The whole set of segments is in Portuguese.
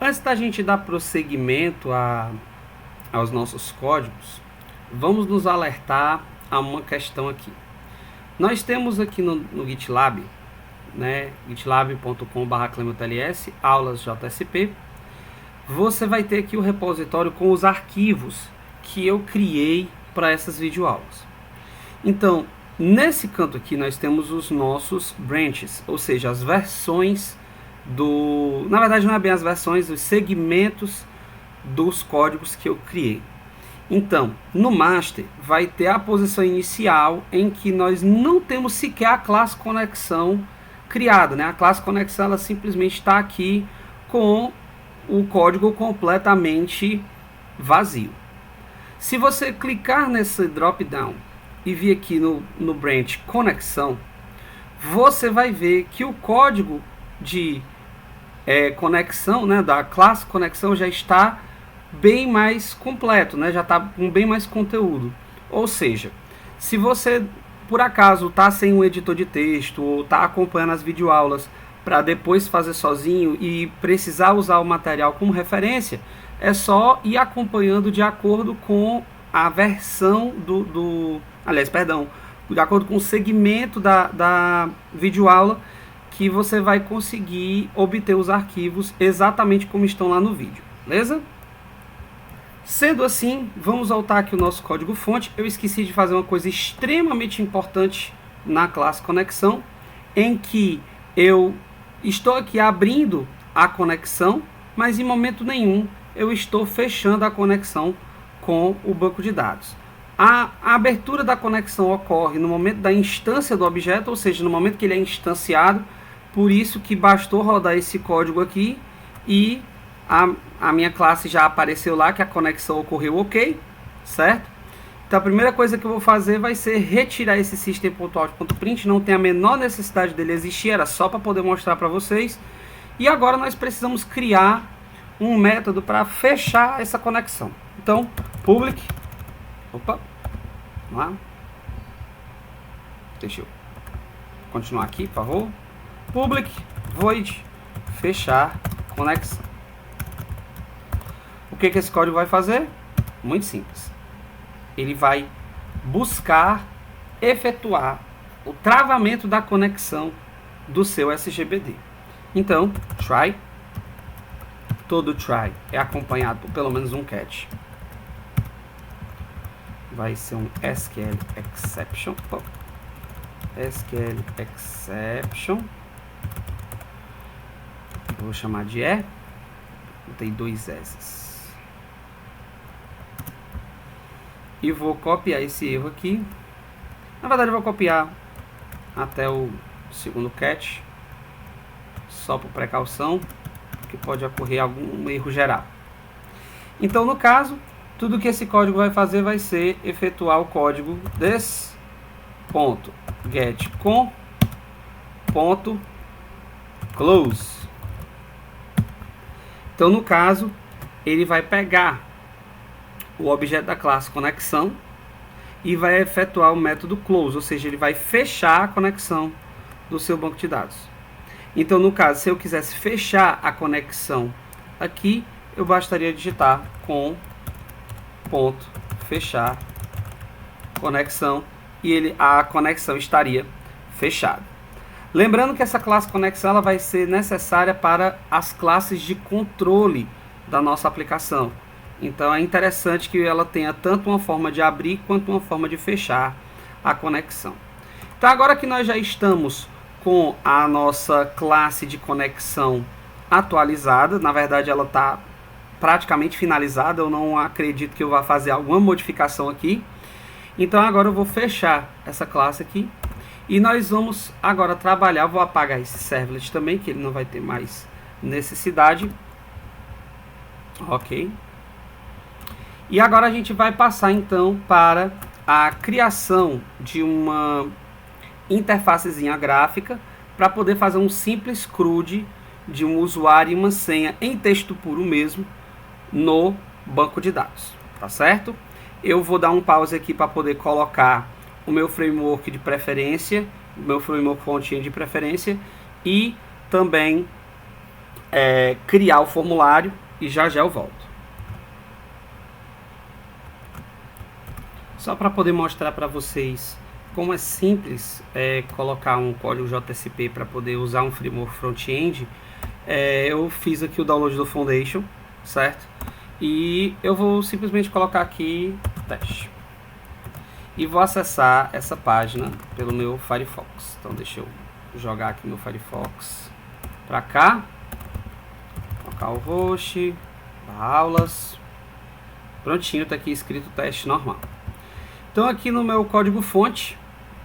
Antes da gente dar prosseguimento aos nossos códigos, vamos nos alertar a uma questão aqui. Nós temos aqui no GitLab, né, gitlab.com/clementls, aulas JSP. Você vai ter aqui o repositório com os arquivos que eu criei para essas videoaulas. Então, nesse canto aqui nós temos os nossos branches, ou seja, as versões na verdade não é bem as versões, os segmentos dos códigos que eu criei. Então, no master vai ter a posição inicial em que nós não temos sequer a classe conexão criada, né? A classe conexão ela simplesmente está aqui com o código completamente vazio. Se você clicar nesse drop down e vir aqui no branch conexão, você vai ver que o código de conexão, né, da classe conexão já está bem mais completo, né, já está com bem mais conteúdo. Ou seja, se você por acaso está sem um editor de texto ou está acompanhando as videoaulas para depois fazer sozinho e precisar usar o material como referência, é só ir acompanhando de acordo com a versão de acordo com o segmento da videoaula, que você vai conseguir obter os arquivos exatamente como estão lá no vídeo, beleza? Sendo assim, vamos voltar aqui o nosso código fonte. Eu esqueci de fazer uma coisa extremamente importante na classe conexão, em que eu estou aqui abrindo a conexão, mas em momento nenhum eu estou fechando a conexão com o banco de dados. A abertura da conexão ocorre no momento da instância do objeto, ou seja, no momento que ele é instanciado. Por isso que bastou rodar esse código aqui e a minha classe já apareceu lá, que a conexão ocorreu ok, certo? Então a primeira coisa que eu vou fazer vai ser retirar esse system.out.print, não tem a menor necessidade dele existir, era só para poder mostrar para vocês. E agora nós precisamos criar um método para fechar essa conexão. Então, public, vamos lá, deixa eu continuar aqui, por favor. Public void fechar conexão. O que esse código vai fazer? Muito simples. Ele vai buscar efetuar o travamento da conexão do seu SGBD. Então, try. Todo try é acompanhado por pelo menos um catch. Vai ser um SQL exception. SQL exception. Eu vou chamar de tem dois S's. E vou copiar esse erro aqui. Na verdade eu vou copiar até o segundo catch, só por precaução, porque pode ocorrer algum erro geral. Então no caso, tudo que esse código vai fazer vai ser efetuar o código this.getCon.close. Então no caso, ele vai pegar o objeto da classe conexão e vai efetuar o método close, ou seja, ele vai fechar a conexão do seu banco de dados. Então no caso, se eu quisesse fechar a conexão aqui, eu bastaria digitar com ponto fechar conexão e a conexão estaria fechada. Lembrando que essa classe conexão ela vai ser necessária para as classes de controle da nossa aplicação. Então é interessante que ela tenha tanto uma forma de abrir quanto uma forma de fechar a conexão. Então agora que nós já estamos com a nossa classe de conexão atualizada, na verdade ela está praticamente finalizada, eu não acredito que eu vá fazer alguma modificação aqui. Então agora eu vou fechar essa classe aqui. E nós vamos agora trabalhar, vou apagar esse servlet também, que ele não vai ter mais necessidade. Ok. E agora a gente vai passar então para a criação de uma interfacezinha gráfica para poder fazer um simples CRUD de um usuário e uma senha em texto puro mesmo no banco de dados, tá certo? Eu vou dar um pause aqui para poder colocar o meu framework de preferência, o meu framework fontinha de preferência e também criar o formulário e já eu volto. Só para poder mostrar para vocês como é simples colocar um código JSP para poder usar um framework front-end, eu fiz aqui o download do Foundation, certo? E eu vou simplesmente colocar aqui teste. E vou acessar essa página pelo meu Firefox. Então deixa eu jogar aqui meu Firefox para cá. Colocar o host, aulas. Prontinho, tá aqui escrito teste normal. Então aqui no meu código fonte,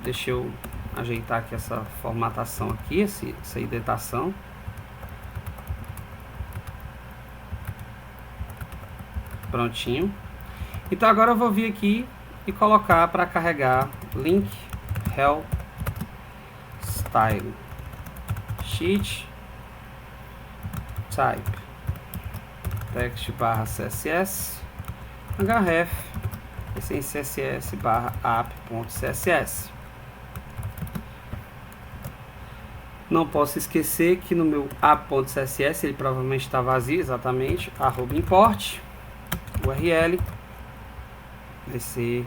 deixa eu ajeitar aqui essa formatação aqui, essa indentação. Prontinho. Então agora eu vou vir aqui e colocar para carregar link help style sheet type text barra css href sem css barra app.css. Não posso esquecer que no meu app.css ele provavelmente está vazio, exatamente, @import URL vai ser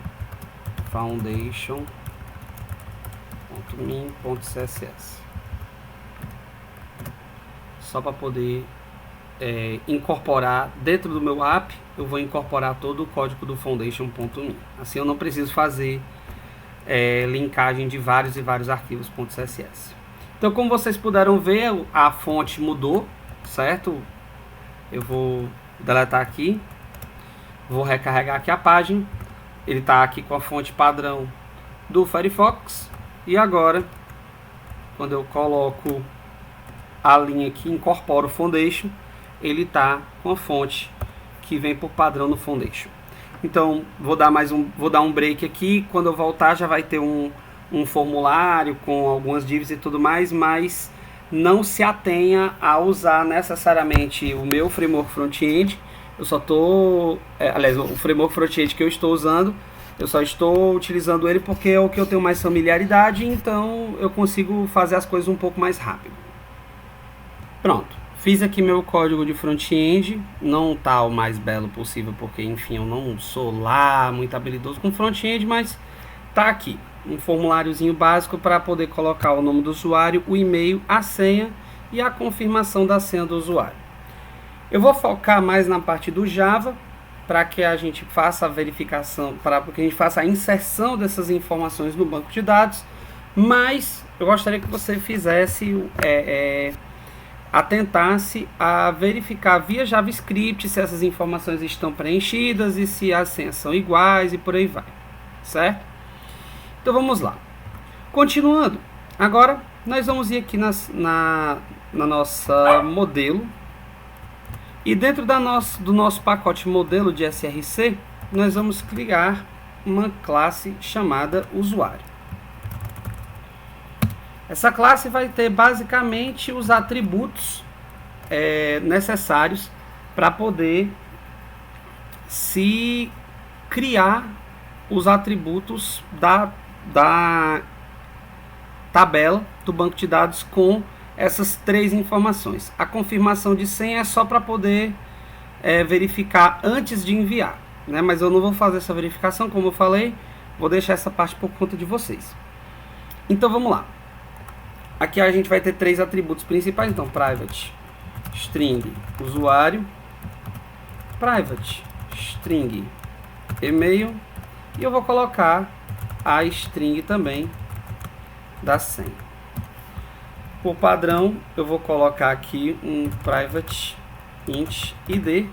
foundation.min.css, só para poder incorporar dentro do meu app. Eu vou incorporar todo o código do foundation.min, assim eu não preciso fazer linkagem de vários e vários arquivos .css. Então, como vocês puderam ver, a fonte mudou, certo? Eu vou deletar aqui, vou recarregar aqui a página. Ele está aqui com a fonte padrão do Firefox. E agora, quando eu coloco a linha aqui, incorporo o Foundation, ele está com a fonte que vem por padrão no Foundation. Então, vou dar um break aqui. Quando eu voltar, já vai ter um formulário com algumas divs e tudo mais, mas não se atenha a usar necessariamente o meu framework front-end. Eu só estou, aliás, o framework front-end que eu estou usando, eu só estou utilizando ele porque é o que eu tenho mais familiaridade, então eu consigo fazer as coisas um pouco mais rápido. Pronto, fiz aqui meu código de front-end, não está o mais belo possível porque, enfim, eu não sou lá muito habilidoso com front-end, mas tá aqui um formuláriozinho básico para poder colocar o nome do usuário, o e-mail, a senha e a confirmação da senha do usuário. Eu vou focar mais na parte do Java, para que a gente faça a verificação, para que a gente faça a inserção dessas informações no banco de dados, mas eu gostaria que você fizesse, atentasse a verificar via JavaScript se essas informações estão preenchidas e se as senhas são iguais e por aí vai, certo? Então vamos lá. Continuando, agora nós vamos ir aqui na nossa modelo. E dentro do nosso pacote modelo de SRC, nós vamos criar uma classe chamada usuário. Essa classe vai ter basicamente os atributos necessários para poder se criar os atributos da tabela do banco de dados com essas três informações. A confirmação de senha é só para poder verificar antes de enviar, né? Mas eu não vou fazer essa verificação, como eu falei, vou deixar essa parte por conta de vocês. Então vamos lá. Aqui a gente vai ter três atributos principais, então private string usuário, private string e-mail, e eu vou colocar a string também da senha. Por padrão, eu vou colocar aqui um private int id,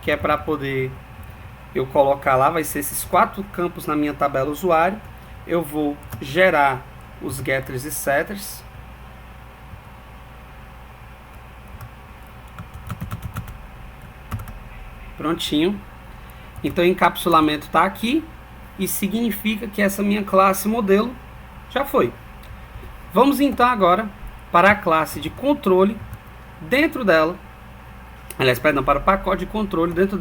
que é para poder eu colocar lá, vai ser esses 4 campos na minha tabela usuário. Eu vou gerar os getters e setters. Prontinho. Então o encapsulamento está aqui e significa que essa minha classe modelo já foi. Vamos então agora para a classe de controle. Dentro dela, aliás, perdão, para o pacote de controle. Dentro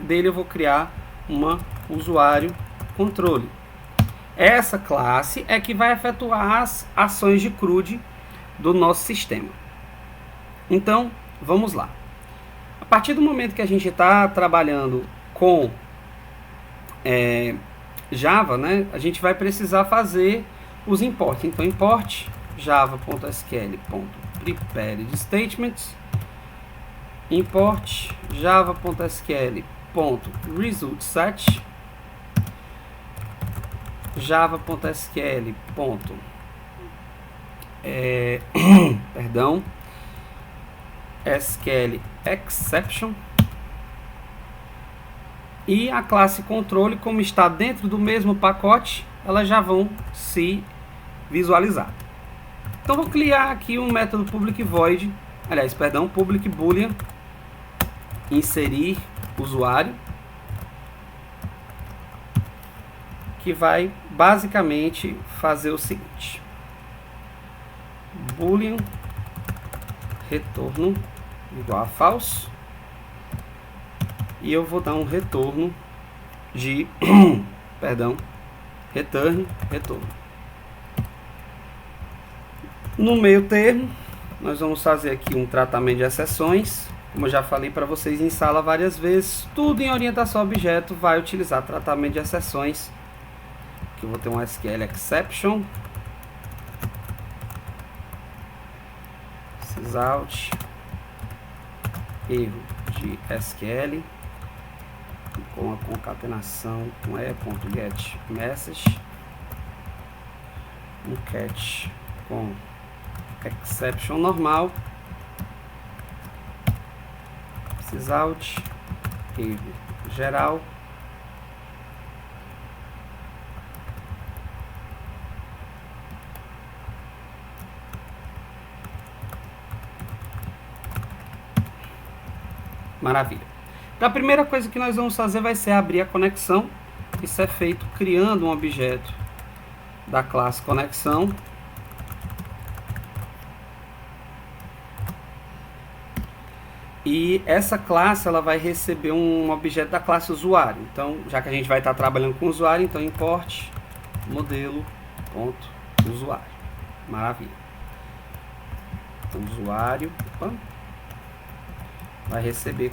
dele eu vou criar uma usuário controle. Essa classe é que vai efetuar as ações de CRUD do nosso sistema. Então, vamos lá. A partir do momento que a gente está trabalhando com Java, né, a gente vai precisar fazer os imports. Então, import java.sql.preparedStatements, import java.sql.resultSet, java.sql. Perdão, SQL exception, e a classe controle, como está dentro do mesmo pacote, elas já vão se visualizar. Então vou criar aqui um método public void, public boolean, inserir usuário, que vai basicamente fazer o seguinte: boolean retorno igual a false, e eu vou dar um retorno de return. No meio termo, nós vamos fazer aqui um tratamento de exceções. Como eu já falei para vocês em sala várias vezes, tudo em orientação a objeto vai utilizar tratamento de exceções. Aqui eu vou ter um SQL exception, sysout, erro de SQL, com a concatenação com e.getMessage, um catch com exception normal, sysout, erro geral, maravilha. Então, a primeira coisa que nós vamos fazer vai ser abrir a conexão. Isso é feito criando um objeto da classe conexão. E essa classe ela vai receber um objeto da classe usuário. Então, já que a gente vai estar trabalhando com usuário, então import modelo.usuário. Maravilha. Então, usuário vai receber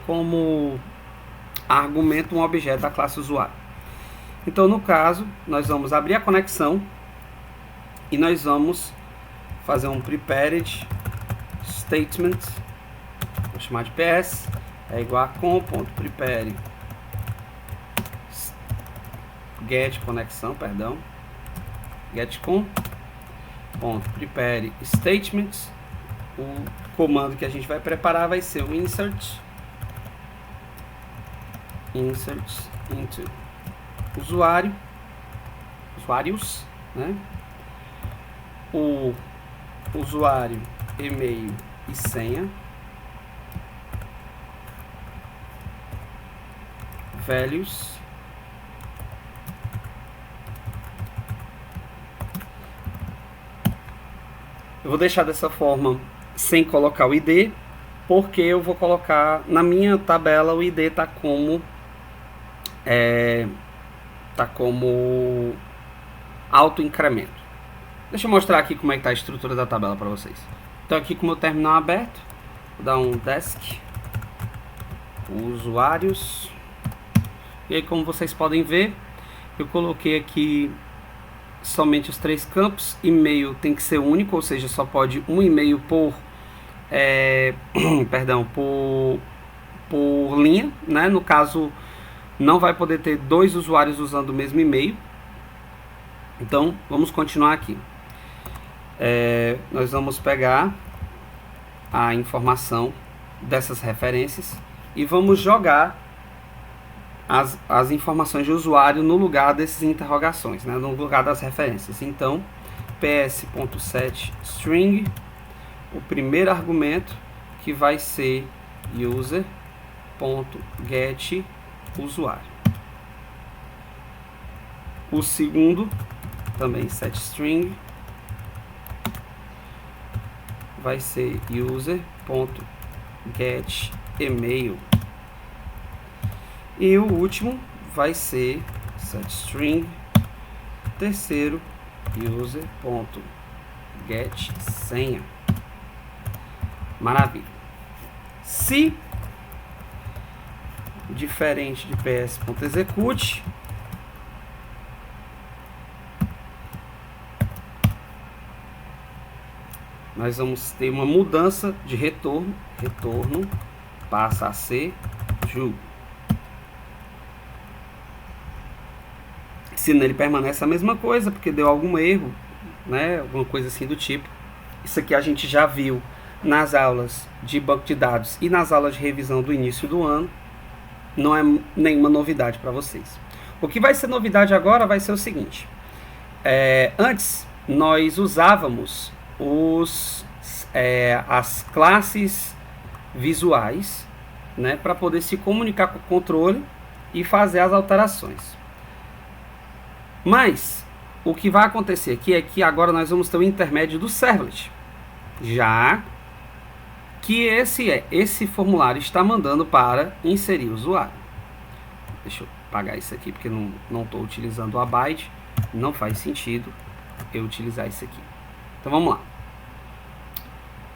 como argumento um objeto da classe usuário. Então, no caso, nós vamos abrir a conexão e nós vamos fazer um prepared statement, vou chamar de PS, é igual a com.prepare get conexão, get com .prepare statements. O comando que a gente vai preparar vai ser o insert into usuários, né? O usuário, e-mail e senha, values, eu vou deixar dessa forma sem colocar o ID, porque eu vou colocar na minha tabela o ID está como auto incremento. Deixa eu mostrar aqui como é que está a estrutura da tabela para vocês. Então aqui com o meu terminal aberto, vou dar um desk usuários, e aí como vocês podem ver, eu coloquei aqui somente os 3 campos. E-mail tem que ser único, ou seja, só pode um e-mail por por linha, né? No caso, não vai poder ter 2 usuários usando o mesmo e-mail. Então, vamos continuar aqui. Nós vamos pegar a informação dessas referências e vamos jogar as informações de usuário no lugar dessas interrogações, né? No lugar das referências. Então, ps.setString, o primeiro argumento que vai ser user.getUsuário. O segundo, também setString, vai ser user.getEmail. E o último vai ser setString, terceiro, get senha. Maravilha. Se diferente de ps.execute, nós vamos ter uma mudança de retorno. Retorno passa a ser Ju. Se nele permanece a mesma coisa, porque deu algum erro, né? Alguma coisa assim do tipo. Isso aqui a gente já viu nas aulas de banco de dados e nas aulas de revisão do início do ano. Não é nenhuma novidade para vocês. O que vai ser novidade agora vai ser o seguinte. Antes, nós usávamos as classes visuais, né, para poder se comunicar com o controle e fazer as alterações. Mas o que vai acontecer aqui é que agora nós vamos ter o intermédio do servlet, já que esse formulário está mandando para inserir o usuário. Deixa eu apagar isso aqui porque não estou utilizando o abide, não faz sentido eu utilizar isso aqui. Então vamos lá.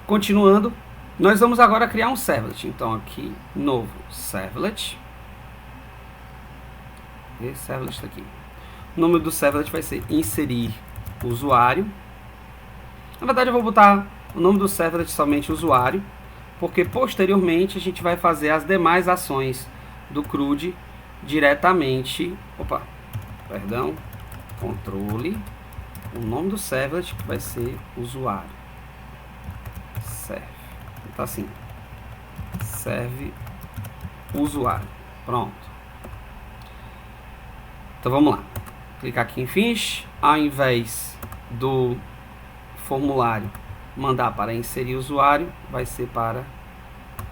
Continuando, nós vamos agora criar um servlet. Então aqui, novo servlet. Esse servlet está aqui. O nome do servlet vai ser inserir usuário. Na verdade eu vou botar o nome do servlet somente usuário, porque posteriormente a gente vai fazer as demais ações do CRUD diretamente. Controle. O nome do servlet que vai ser usuário. Serve. Tá assim. Serve usuário. Pronto. Então vamos lá. Clicar aqui em Finish. Ao invés do formulário mandar para inserir usuário, vai ser para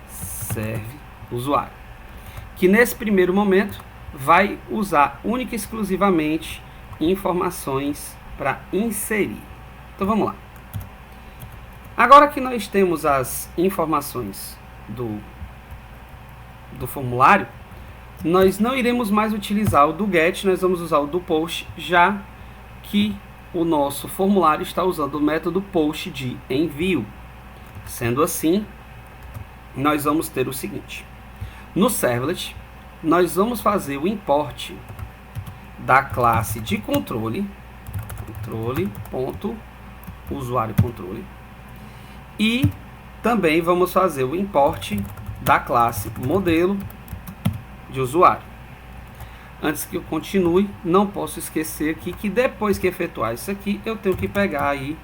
serve usuário. Que nesse primeiro momento vai usar única e exclusivamente informações para inserir. Então vamos lá. Agora que nós temos as informações do formulário, nós não iremos mais utilizar o do get, nós vamos usar o do post, já que o nosso formulário está usando o método post de envio. Sendo assim, nós vamos ter o seguinte. No servlet, nós vamos fazer o import da classe de controle, controle.usuário-controle, e também vamos fazer o import da classe modelo de usuário. Antes que eu continue, não posso esquecer aqui que depois que efetuar isso aqui, eu tenho que pegar e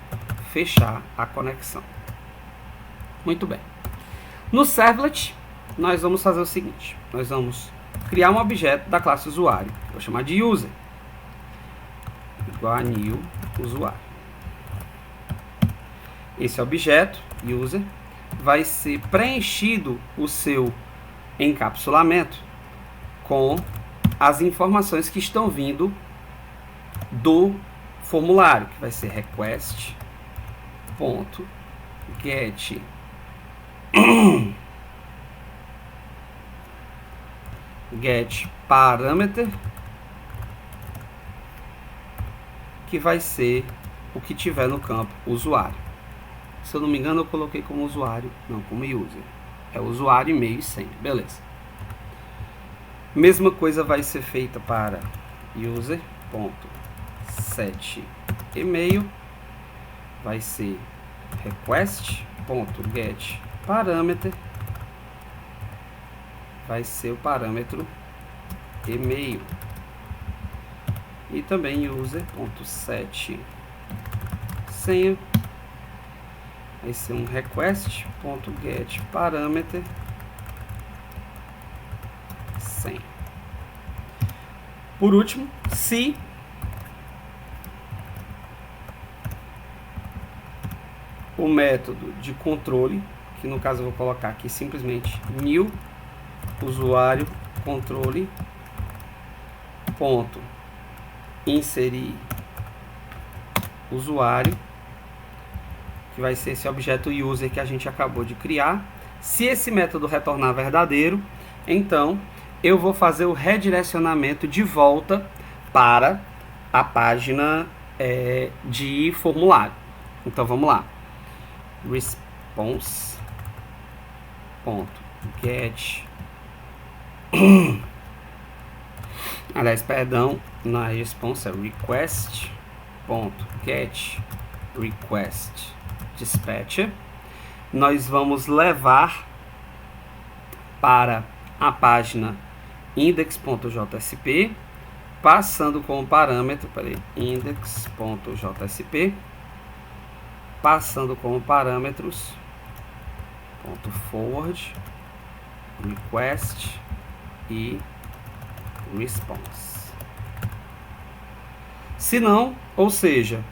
fechar a conexão. Muito bem. No servlet, nós vamos fazer o seguinte. Nós vamos criar um objeto da classe usuário. Vou chamar de user. Igual a new usuário. Esse objeto, user, vai ser preenchido o seu encapsulamento com as informações que estão vindo do formulário, que vai ser request.get get parameter, que vai ser o que tiver no campo usuário. Se eu não me engano, eu coloquei como usuário, não, como user. É usuário, e-mail e senha, beleza. Mesma coisa vai ser feita para user.setEmail, vai ser request.get parameter, vai ser o parâmetro e-mail, e também user.setSenha, vai ser um request.get parameter senha. Por último, se o método de controle, que no caso eu vou colocar aqui simplesmente new usuário controle ponto inserir usuário, que vai ser esse objeto user que a gente acabou de criar. Se esse método retornar verdadeiro, então eu vou fazer o redirecionamento de volta para a página de formulário. Então vamos lá. Response.get aliás, perdão, na response é request.get request dispatcher. Nós vamos levar para a página index.jsp, passando como parâmetro, index.jsp, passando como parâmetros .forward, request e response. Se não, ou seja,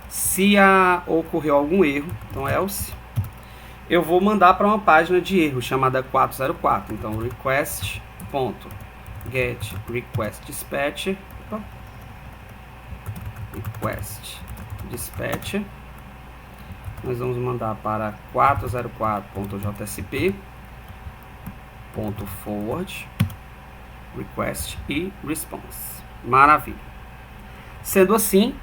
se ocorreu algum erro, então else, eu vou mandar para uma página de erro chamada 404. Então request.get request dispatcher, nós vamos mandar para 404.jsp, .forward, request e response. Maravilha. Sendo assim,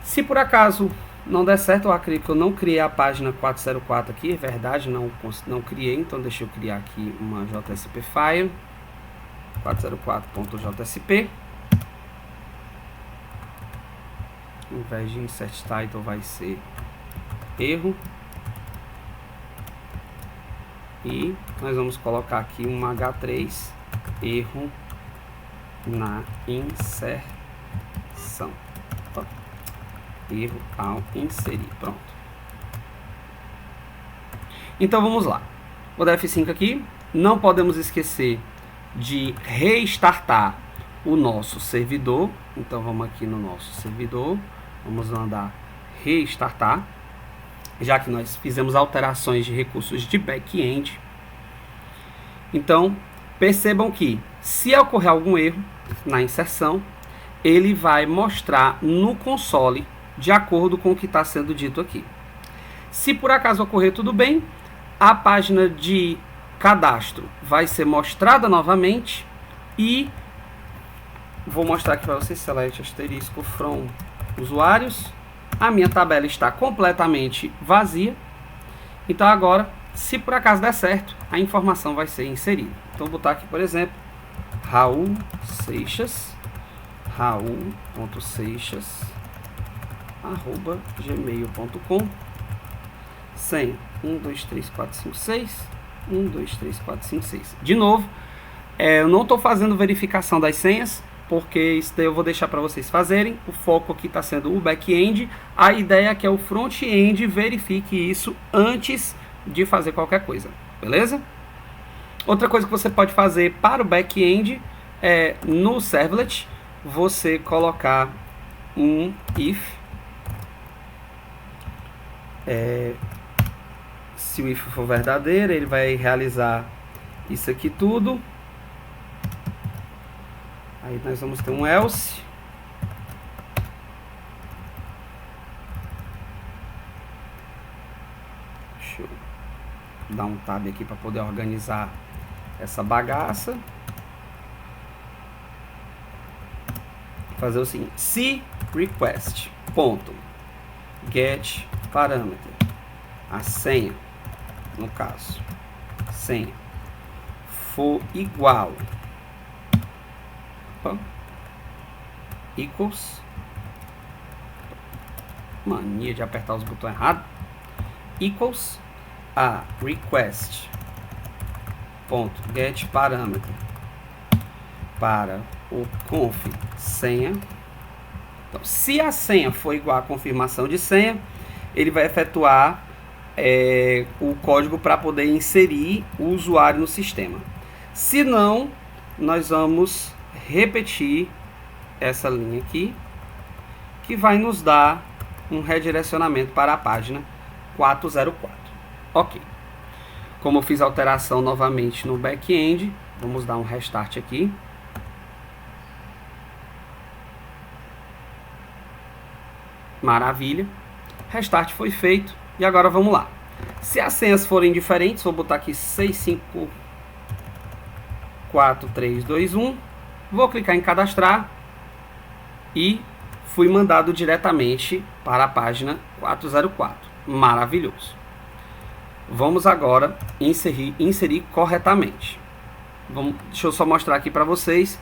se por acaso não der certo, eu acredito que eu não criei a página 404 aqui, é verdade, não criei, então deixa eu criar aqui uma JSP file, 404.jsp, ao invés de insert title vai ser erro, e nós vamos colocar aqui um H3, erro na inserção. Erro ao inserir. Pronto. Então vamos lá. Vou dar F5 aqui. Não podemos esquecer de restartar o nosso servidor. Então vamos aqui no nosso servidor. Vamos mandar restartar, já que nós fizemos alterações de recursos de back-end. Então percebam que se ocorrer algum erro na inserção, ele vai mostrar no console de acordo com o que está sendo dito aqui. Se por acaso ocorrer tudo bem, a página de cadastro vai ser mostrada novamente e vou mostrar aqui para vocês, select asterisco from usuários. A minha tabela está completamente vazia. Então agora, se por acaso der certo, a informação vai ser inserida. Então vou botar aqui, por exemplo, Raul Seixas, raul.seixas@gmail.com, senha 123456, 123456. De novo, eu não estou fazendo verificação das senhas, porque isso daí eu vou deixar para vocês fazerem. O foco aqui está sendo o back-end. A ideia é que o front-end verifique isso antes de fazer qualquer coisa, beleza? Outra coisa que você pode fazer para o back-end é no servlet você colocar um if, se o if for verdadeiro, ele vai realizar isso aqui tudo. Aí nós vamos ter um else. Deixa eu dar um tab aqui para poder organizar essa bagaça. Fazer o seguinte: se request ponto get parâmetro, a senha, no caso, senha for igual equals, mania de apertar os botões errados, equals a request ponto get parâmetro para o conf senha. Então, se a senha for igual à confirmação de senha, ele vai efetuar o código para poder inserir o usuário no sistema. Se não, nós vamos repetir essa linha aqui, que vai nos dar um redirecionamento para a página 404. Ok. Como eu fiz a alteração novamente no back-end, vamos dar um restart aqui. Maravilha. Restart foi feito. E agora vamos lá. Se as senhas forem diferentes, vou botar aqui 6544321. Vou clicar em cadastrar e fui mandado diretamente para a página 404. Maravilhoso. Vamos agora inserir corretamente. Deixa eu só mostrar aqui para vocês.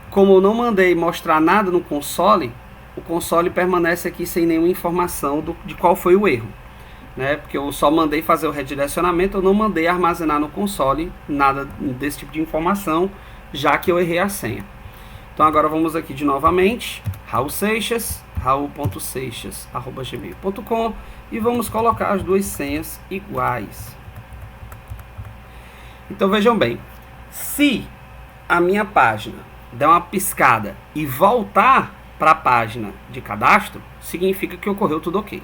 Como eu não mandei mostrar nada no console, o console permanece aqui sem nenhuma informação de qual foi o erro, né? Porque eu só mandei fazer o redirecionamento, eu não mandei armazenar no console nada desse tipo de informação, já que eu errei a senha. Então agora vamos aqui de novamente, Raul Seixas, raul.seixas@gmail.com, e vamos colocar as duas senhas iguais. Então vejam bem, se a minha página der uma piscada e voltar para a página de cadastro, significa que ocorreu tudo ok.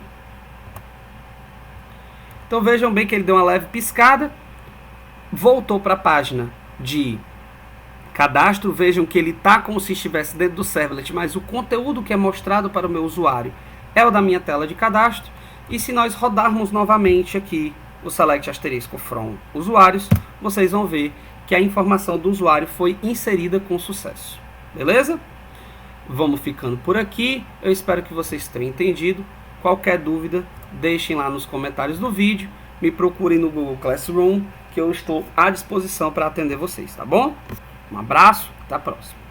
Então vejam bem que ele deu uma leve piscada, voltou para a página de cadastro. Vejam que ele está como se estivesse dentro do servlet, mas o conteúdo que é mostrado para o meu usuário é o da minha tela de cadastro. E se nós rodarmos novamente aqui o select asterisco from usuários, vocês vão ver que a informação do usuário foi inserida com sucesso. Beleza? Vamos ficando por aqui. Eu espero que vocês tenham entendido. Qualquer dúvida, deixem lá nos comentários do vídeo. Me procurem no Google Classroom, que eu estou à disposição para atender vocês, tá bom? Um abraço, até a próxima.